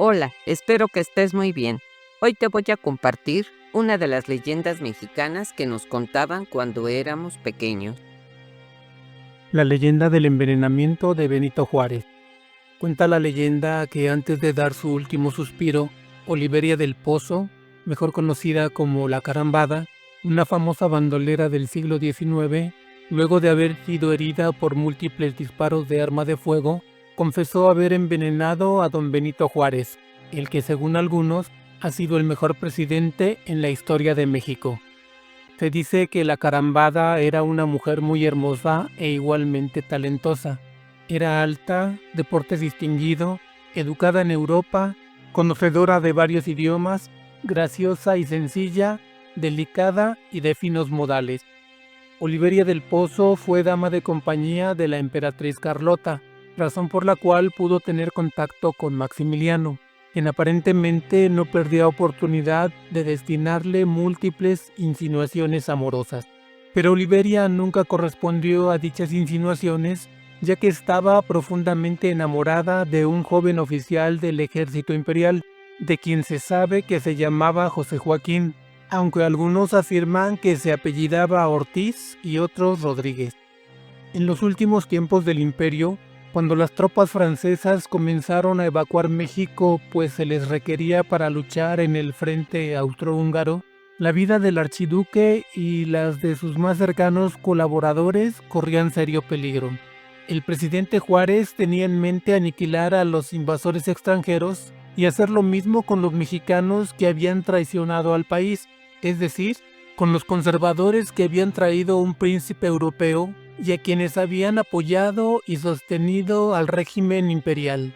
Hola, espero que estés muy bien. Hoy te voy a compartir una de las leyendas mexicanas que nos contaban cuando éramos pequeños. La leyenda del envenenamiento de Benito Juárez. Cuenta la leyenda que antes de dar su último suspiro, Oliveria del Pozo, mejor conocida como la Carambada, una famosa bandolera del siglo XIX, luego de haber sido herida por múltiples disparos de arma de fuego, confesó haber envenenado a don Benito Juárez, el que según algunos ha sido el mejor presidente en la historia de México. Se dice que la Carambada era una mujer muy hermosa e igualmente talentosa. Era alta, de porte distinguido, educada en Europa, conocedora de varios idiomas, graciosa y sencilla, delicada y de finos modales. Oliveria del Pozo fue dama de compañía de la emperatriz Carlota, razón por la cual pudo tener contacto con Maximiliano, quien aparentemente no perdía oportunidad de destinarle múltiples insinuaciones amorosas. Pero Oliveria nunca correspondió a dichas insinuaciones, ya que estaba profundamente enamorada de un joven oficial del ejército imperial, de quien se sabe que se llamaba José Joaquín, aunque algunos afirman que se apellidaba Ortiz y otros Rodríguez. En los últimos tiempos del imperio, cuando las tropas francesas comenzaron a evacuar México pues se les requería para luchar en el frente austrohúngaro, la vida del archiduque y las de sus más cercanos colaboradores corrían serio peligro. El presidente Juárez tenía en mente aniquilar a los invasores extranjeros y hacer lo mismo con los mexicanos que habían traicionado al país, es decir, con los conservadores que habían traído un príncipe europeo y a quienes habían apoyado y sostenido al régimen imperial.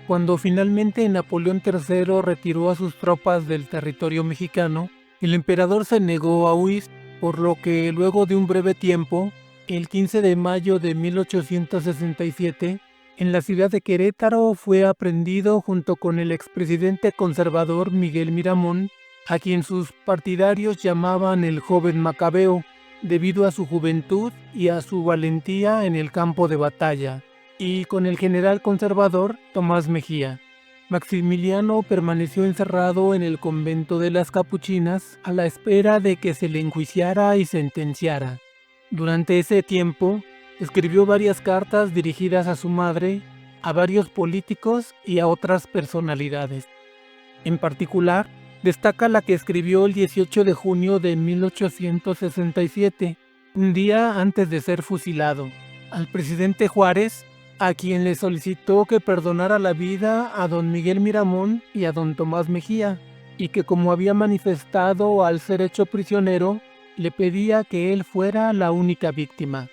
Cuando finalmente Napoleón III retiró a sus tropas del territorio mexicano, el emperador se negó a huir, por lo que luego de un breve tiempo, el 15 de mayo de 1867, en la ciudad de Querétaro fue aprehendido junto con el expresidente conservador Miguel Miramón, a quien sus partidarios llamaban el joven Macabeo, debido a su juventud y a su valentía en el campo de batalla, y con el general conservador Tomás Mejía. Maximiliano permaneció encerrado en el convento de las Capuchinas a la espera de que se le enjuiciara y sentenciara. Durante ese tiempo, escribió varias cartas dirigidas a su madre, a varios políticos y a otras personalidades. En particular, destaca la que escribió el 18 de junio de 1867, un día antes de ser fusilado, al presidente Juárez, a quien le solicitó que perdonara la vida a don Miguel Miramón y a don Tomás Mejía, y que como había manifestado al ser hecho prisionero, le pedía que él fuera la única víctima.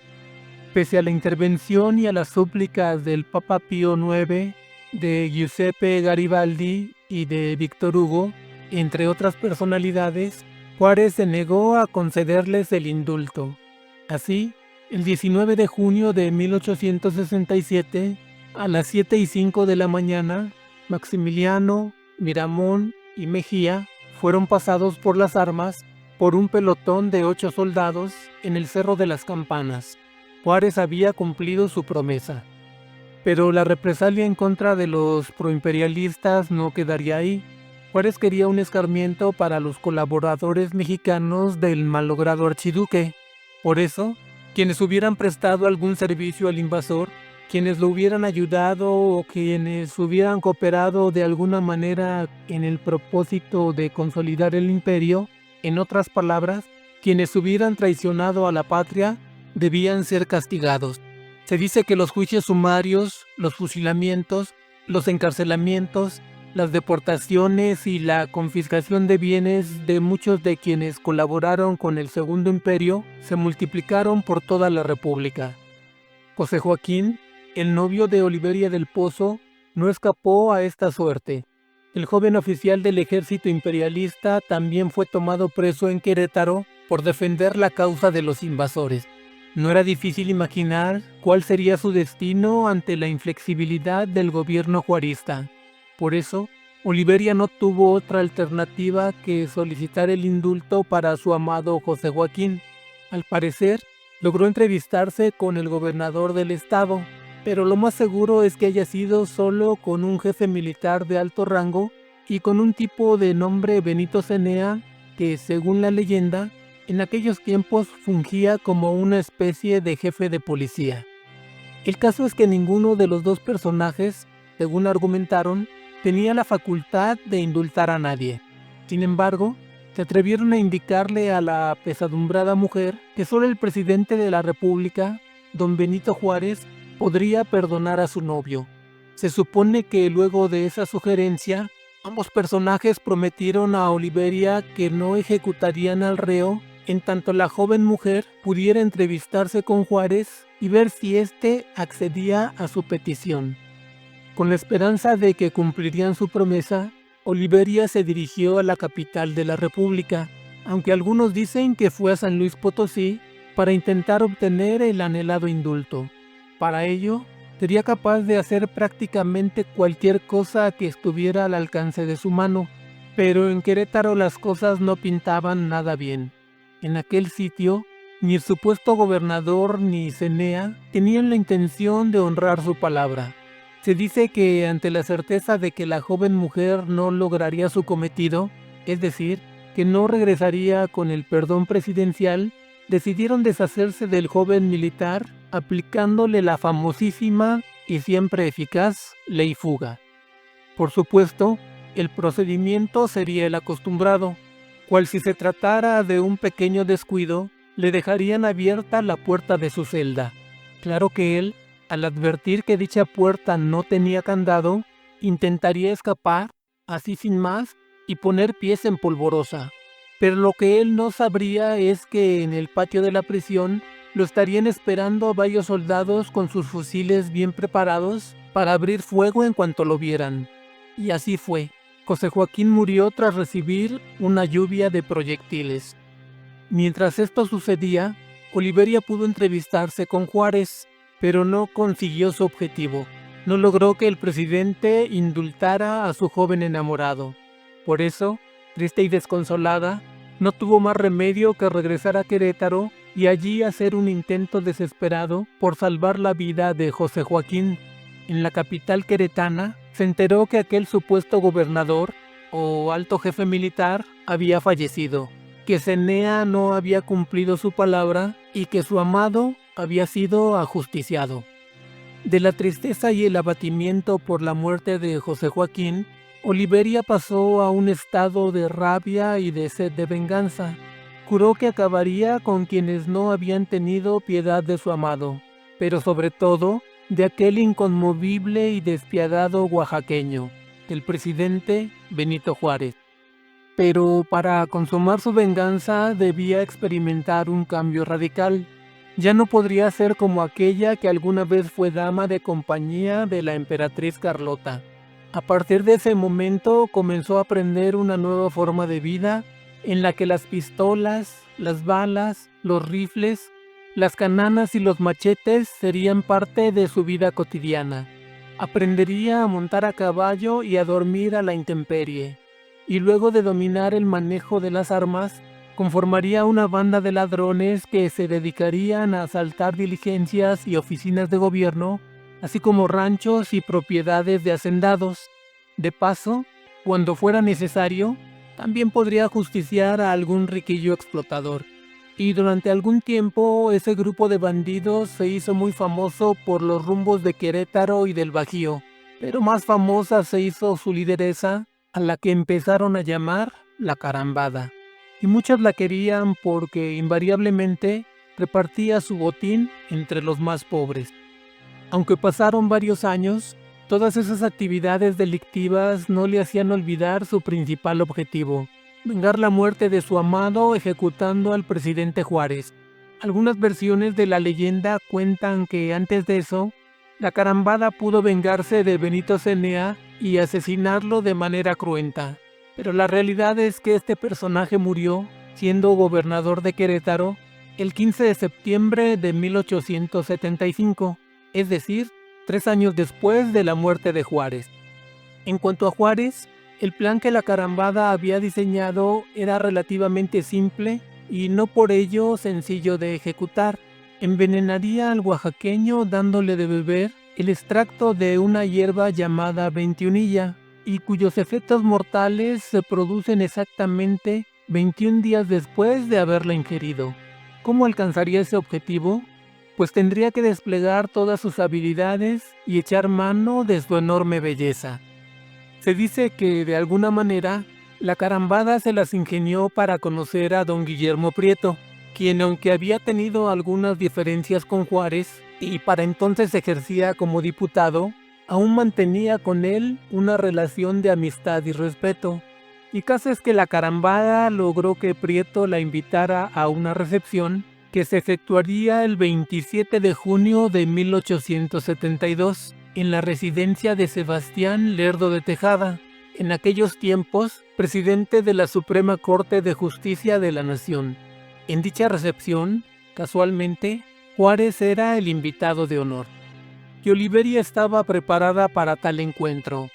Pese a la intervención y a las súplicas del Papa Pío IX, de Giuseppe Garibaldi y de Víctor Hugo, entre otras personalidades, Juárez se negó a concederles el indulto. Así, el 19 de junio de 1867, a las 7:05 de la mañana, Maximiliano, Miramón y Mejía fueron pasados por las armas por un pelotón de 8 soldados en el Cerro de las Campanas. Juárez había cumplido su promesa. Pero la represalia en contra de los proimperialistas no quedaría ahí. Juárez quería un escarmiento para los colaboradores mexicanos del malogrado archiduque. Por eso, quienes hubieran prestado algún servicio al invasor, quienes lo hubieran ayudado o quienes hubieran cooperado de alguna manera en el propósito de consolidar el imperio, en otras palabras, quienes hubieran traicionado a la patria, debían ser castigados. Se dice que los juicios sumarios, los fusilamientos, los encarcelamientos, las deportaciones y la confiscación de bienes de muchos de quienes colaboraron con el Segundo Imperio se multiplicaron por toda la República. José Joaquín, el novio de Oliveria del Pozo, no escapó a esta suerte. El joven oficial del ejército imperialista también fue tomado preso en Querétaro por defender la causa de los invasores. No era difícil imaginar cuál sería su destino ante la inflexibilidad del gobierno juarista. Por eso, Oliveria no tuvo otra alternativa que solicitar el indulto para su amado José Joaquín. Al parecer, logró entrevistarse con el gobernador del estado, pero lo más seguro es que haya sido solo con un jefe militar de alto rango y con un tipo de nombre Benito Cenea que, según la leyenda, en aquellos tiempos fungía como una especie de jefe de policía. El caso es que ninguno de los dos personajes, según argumentaron, tenía la facultad de indultar a nadie. Sin embargo, se atrevieron a indicarle a la apesadumbrada mujer que solo el presidente de la República, don Benito Juárez, podría perdonar a su novio. Se supone que luego de esa sugerencia, ambos personajes prometieron a Oliveria que no ejecutarían al reo en tanto la joven mujer pudiera entrevistarse con Juárez y ver si éste accedía a su petición. Con la esperanza de que cumplirían su promesa, Oliveria se dirigió a la capital de la República, aunque algunos dicen que fue a San Luis Potosí para intentar obtener el anhelado indulto. Para ello, sería capaz de hacer prácticamente cualquier cosa que estuviera al alcance de su mano, pero en Querétaro las cosas no pintaban nada bien. En aquel sitio, ni el supuesto gobernador ni Cenea tenían la intención de honrar su palabra. Se dice que ante la certeza de que la joven mujer no lograría su cometido, es decir, que no regresaría con el perdón presidencial, decidieron deshacerse del joven militar aplicándole la famosísima y siempre eficaz ley fuga. Por supuesto, el procedimiento sería el acostumbrado, cual si se tratara de un pequeño descuido, le dejarían abierta la puerta de su celda. Claro que él, al advertir que dicha puerta no tenía candado, intentaría escapar, así sin más, y poner pies en polvorosa. Pero lo que él no sabría es que en el patio de la prisión lo estarían esperando varios soldados con sus fusiles bien preparados para abrir fuego en cuanto lo vieran. Y así fue. José Joaquín murió tras recibir una lluvia de proyectiles. Mientras esto sucedía, Oliveria pudo entrevistarse con Juárez, pero no consiguió su objetivo. No logró que el presidente indultara a su joven enamorado. Por eso, triste y desconsolada, no tuvo más remedio que regresar a Querétaro y allí hacer un intento desesperado por salvar la vida de José Joaquín. En la capital queretana, se enteró que aquel supuesto gobernador o alto jefe militar había fallecido, que Cenea no había cumplido su palabra y que su amado había sido ajusticiado. De la tristeza y el abatimiento por la muerte de José Joaquín, Oliveria pasó a un estado de rabia y de sed de venganza. Juró que acabaría con quienes no habían tenido piedad de su amado, pero sobre todo de aquel inconmovible y despiadado oaxaqueño, el presidente Benito Juárez. Pero para consumar su venganza debía experimentar un cambio radical. Ya no podría ser como aquella que alguna vez fue dama de compañía de la emperatriz Carlota. A partir de ese momento comenzó a aprender una nueva forma de vida en la que las pistolas, las balas, los rifles, las cananas y los machetes serían parte de su vida cotidiana. Aprendería a montar a caballo y a dormir a la intemperie. Y luego de dominar el manejo de las armas, conformaría una banda de ladrones que se dedicarían a asaltar diligencias y oficinas de gobierno, así como ranchos y propiedades de hacendados. De paso, cuando fuera necesario, también podría justiciar a algún riquillo explotador. Y durante algún tiempo ese grupo de bandidos se hizo muy famoso por los rumbos de Querétaro y del Bajío, pero más famosa se hizo su lideresa, a la que empezaron a llamar la Carambada. Y muchos la querían porque invariablemente repartía su botín entre los más pobres. Aunque pasaron varios años, todas esas actividades delictivas no le hacían olvidar su principal objetivo: vengar la muerte de su amado ejecutando al presidente Juárez. Algunas versiones de la leyenda cuentan que antes de eso, la Carambada pudo vengarse de Benito Cenea y asesinarlo de manera cruenta. Pero la realidad es que este personaje murió, siendo gobernador de Querétaro, el 15 de septiembre de 1875, es decir, 3 años después de la muerte de Juárez. En cuanto a Juárez, el plan que la Carambada había diseñado era relativamente simple y no por ello sencillo de ejecutar. Envenenaría al oaxaqueño dándole de beber el extracto de una hierba llamada veintiunilla, y cuyos efectos mortales se producen exactamente 21 días después de haberla ingerido. ¿Cómo alcanzaría ese objetivo? Pues tendría que desplegar todas sus habilidades y echar mano de su enorme belleza. Se dice que, de alguna manera, la Carambada se las ingenió para conocer a don Guillermo Prieto, quien, aunque había tenido algunas diferencias con Juárez y para entonces ejercía como diputado, aún mantenía con él una relación de amistad y respeto. Y caso es que la Carambada logró que Prieto la invitara a una recepción que se efectuaría el 27 de junio de 1872 en la residencia de Sebastián Lerdo de Tejada, en aquellos tiempos presidente de la Suprema Corte de Justicia de la Nación. En dicha recepción, casualmente, Juárez era el invitado de honor. Y Oliveria estaba preparada para tal encuentro.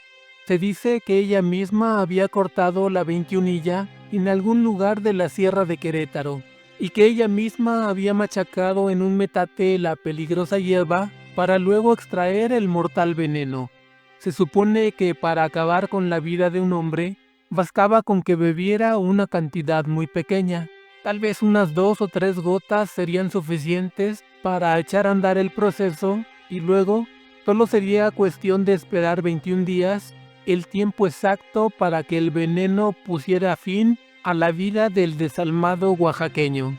Se dice que ella misma había cortado la veintiunilla en algún lugar de la Sierra de Querétaro, y que ella misma había machacado en un metate la peligrosa hierba para luego extraer el mortal veneno. Se supone que para acabar con la vida de un hombre, bastaba con que bebiera una cantidad muy pequeña. Tal vez unas 2 o 3 gotas serían suficientes para echar a andar el proceso, y luego solo sería cuestión de esperar 21 días, el tiempo exacto para que el veneno pusiera fin a la vida del desalmado oaxaqueño.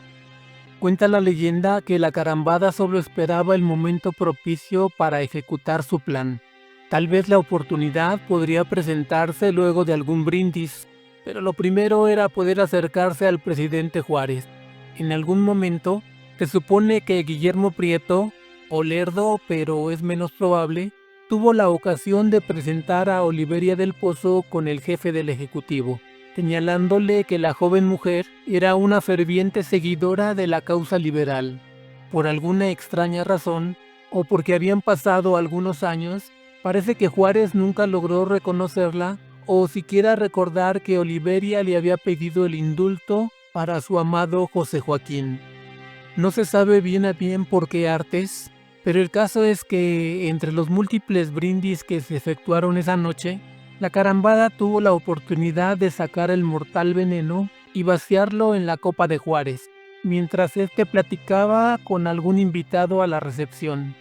Cuenta la leyenda que la Carambada solo esperaba el momento propicio para ejecutar su plan. Tal vez la oportunidad podría presentarse luego de algún brindis, pero lo primero era poder acercarse al presidente Juárez. En algún momento, se supone que Guillermo Prieto, o Lerdo, pero es menos probable, tuvo la ocasión de presentar a Oliveria del Pozo con el jefe del Ejecutivo, señalándole que la joven mujer era una ferviente seguidora de la causa liberal. Por alguna extraña razón, o porque habían pasado algunos años, parece que Juárez nunca logró reconocerla o siquiera recordar que Oliveria le había pedido el indulto para su amado José Joaquín. No se sabe bien a bien por qué artes, pero el caso es que entre los múltiples brindis que se efectuaron esa noche, la Carambada tuvo la oportunidad de sacar el mortal veneno y vaciarlo en la copa de Juárez, mientras éste platicaba con algún invitado a la recepción.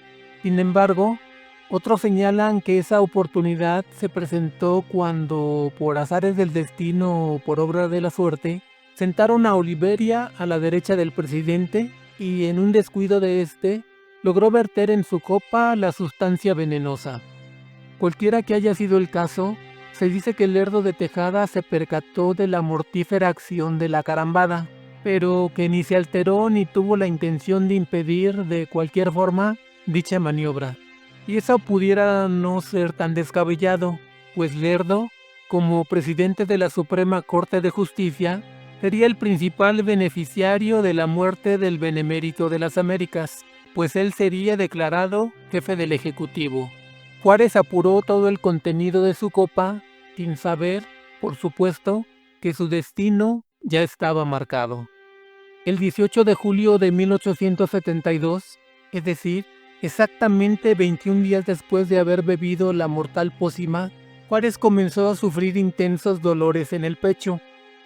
Sin embargo, otros señalan que esa oportunidad se presentó cuando, por azares del destino o por obra de la suerte, sentaron a Oliveria a la derecha del presidente y, en un descuido de este, logró verter en su copa la sustancia venenosa. Cualquiera que haya sido el caso, se dice que Lerdo de Tejada se percató de la mortífera acción de la Carambada, pero que ni se alteró ni tuvo la intención de impedir de cualquier forma dicha maniobra. Y eso pudiera no ser tan descabellado, pues Lerdo, como presidente de la Suprema Corte de Justicia, sería el principal beneficiario de la muerte del Benemérito de las Américas, pues él sería declarado jefe del Ejecutivo. Juárez apuró todo el contenido de su copa, sin saber, por supuesto, que su destino ya estaba marcado. El 18 de julio de 1872, es decir, exactamente 21 días después de haber bebido la mortal pócima, Juárez comenzó a sufrir intensos dolores en el pecho.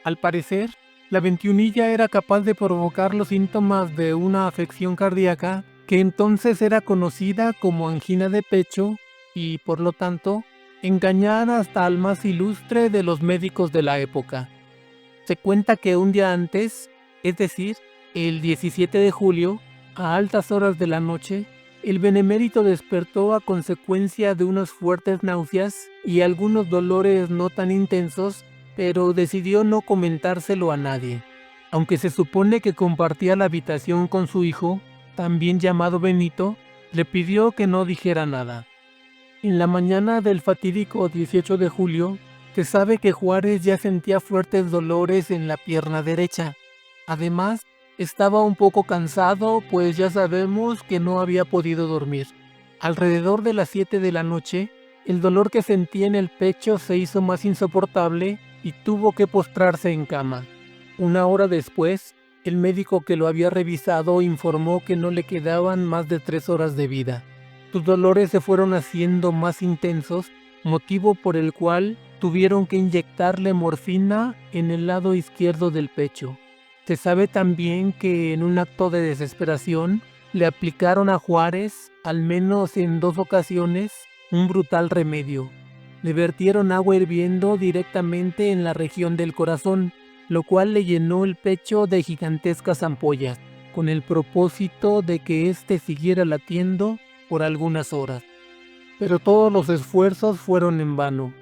Al parecer, la veintiunilla era capaz de provocar los síntomas de una afección cardíaca que entonces era conocida como angina de pecho y, por lo tanto, engañar hasta al más ilustre de los médicos de la época. Se cuenta que un día antes, es decir, el 17 de julio, a altas horas de la noche, el benemérito despertó a consecuencia de unas fuertes náuseas y algunos dolores no tan intensos, pero decidió no comentárselo a nadie. Aunque se supone que compartía la habitación con su hijo, también llamado Benito, le pidió que no dijera nada. En la mañana del fatídico 18 de julio, se sabe que Juárez ya sentía fuertes dolores en la pierna derecha. Además, estaba un poco cansado, pues ya sabemos que no había podido dormir. Alrededor de las 7 de la noche, el dolor que sentía en el pecho se hizo más insoportable y tuvo que postrarse en cama. Una hora después, el médico que lo había revisado informó que no le quedaban más de 3 horas de vida. Sus dolores se fueron haciendo más intensos, motivo por el cual tuvieron que inyectarle morfina en el lado izquierdo del pecho. Se sabe también que en un acto de desesperación le aplicaron a Juárez, al menos en 2 ocasiones, un brutal remedio. Le vertieron agua hirviendo directamente en la región del corazón, lo cual le llenó el pecho de gigantescas ampollas, con el propósito de que éste siguiera latiendo por algunas horas. Pero todos los esfuerzos fueron en vano.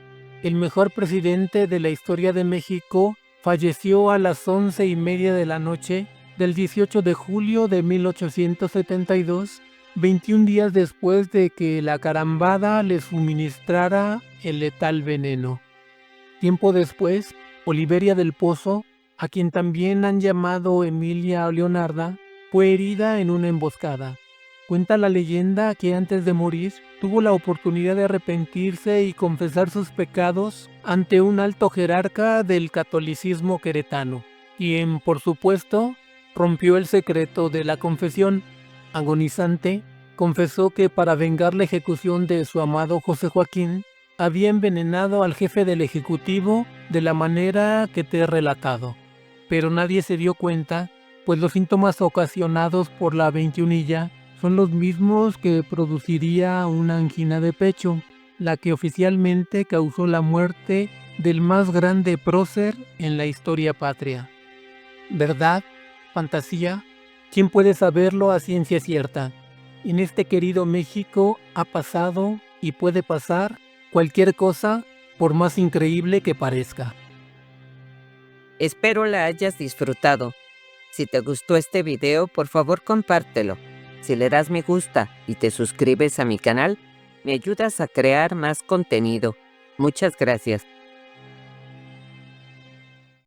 El mejor presidente de la historia de México falleció a las 11:30 de la noche del 18 de julio de 1872, 21 días después de que la carambada le suministrara el letal veneno. Tiempo después, Oliveria del Pozo, a quien también han llamado Emilia Leonarda, fue herida en una emboscada. Cuenta la leyenda que antes de morir tuvo la oportunidad de arrepentirse y confesar sus pecados ante un alto jerarca del catolicismo queretano, quien, por supuesto, rompió el secreto de la confesión. Agonizante, confesó que para vengar la ejecución de su amado José Joaquín, había envenenado al jefe del ejecutivo de la manera que te he relatado. Pero nadie se dio cuenta, pues los síntomas ocasionados por la 21 son los mismos que produciría una angina de pecho, la que oficialmente causó la muerte del más grande prócer en la historia patria. ¿Verdad? ¿Fantasía? ¿Quién puede saberlo a ciencia cierta? En este querido México ha pasado y puede pasar cualquier cosa, por más increíble que parezca. Espero la hayas disfrutado. Si te gustó este video, por favor compártelo. Si le das me gusta y te suscribes a mi canal, me ayudas a crear más contenido. Muchas gracias.